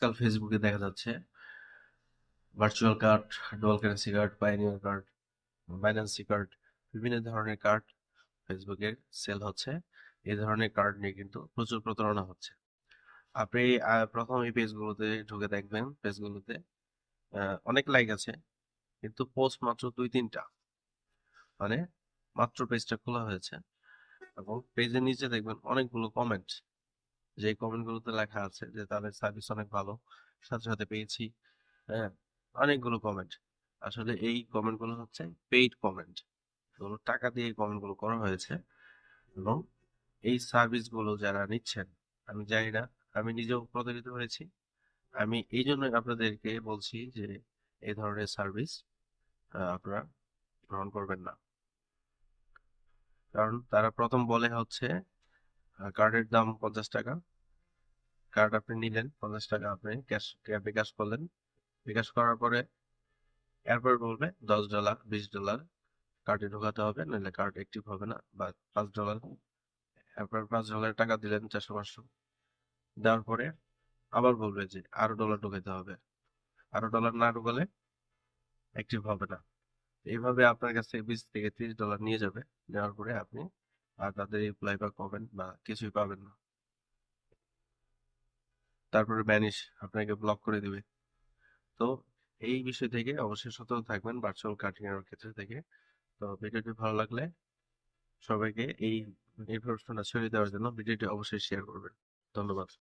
আজকাল ফেসবুকে দেখা যাচ্ছে virtual card, dual currency card, pioneer card, Binance card, বিভিন্ন ধরনের কার্ড ফেসবুকে সেল হচ্ছে। এই ধরনের কার্ড নিয়ে কিন্তু প্রচুর প্রতারণা হচ্ছে। আপনি প্রথম এই পেজগুলোতে ঢুকে দেখবেন, পেজগুলোতে অনেক লাইক আছে, কিন্তু পোস্ট মাত্র 2-3টা। মানে মাত্র পেজটা খোলা হয়েছে এবং পেজের নিচে দেখবেন অনেকগুলো কমেন্ট। যে কমেন্টগুলোতে লেখা আছে যে তাদের সার্ভিস অনেক ভালো, সাথে সাথে পেয়েছি। হ্যাঁ, অনেকগুলো কমেন্ট। আসলে এই কমেন্টগুলো হচ্ছে পেইড কমেন্ট, এগুলো টাকা দিয়ে এই কমেন্টগুলো করা হয়েছে। এবং এই সার্ভিসগুলো যারা নিচ্ছেন, আমি জানি না, আমি নিজেও প্রতারিত হয়েছি। আমি এই জন্য আপনাদেরকে বলছি যে এই ধরনের সার্ভিস আপনারা গ্রহণ করবেন না। কারণ তারা প্রথম বলে হচ্ছে কার্ডের দাম 50 টাকা। কার্ড আপনি নিলেন 50 টাকা, আপনি ক্যাশ বিকাশ করলেন। বিকাশ করার পরে এরপর বলবে $10, $20 কার্ডে ঢোকাতে হবে, নাহলে কার্ড অ্যাক্টিভ হবে না, বা $5। এরপর $5 টাকা দিলেন, 400-500 দেওয়ার পরে আবার বলবে যে আরো ডলার ঢোকাতে হবে। আরো ডলার না ঢোকালে অ্যাক্টিভ হবে না। এইভাবে আপনার কাছ থেকে $20 থেকে $30 নিয়ে যাবে। নেওয়ার পরে আপনি আর তাদের রিপ্লাই বা কমেন্ট বা কিছুই পাবেন না। তারপরে ব্যানিশ, আপনাকে ব্লক করে দিবে। তো এই বিষয় থেকে অবশ্যই সতর্ক থাকবেন ভার্চুয়াল কার্ড কেনার ক্ষেত্রে থেকে। তো ভিডিওটি ভালো লাগলে সবাইকে এই ইনফরমেশনটা ছড়িয়ে দেওয়ার জন্য ভিডিওটি অবশ্যই শেয়ার করবেন। ধন্যবাদ।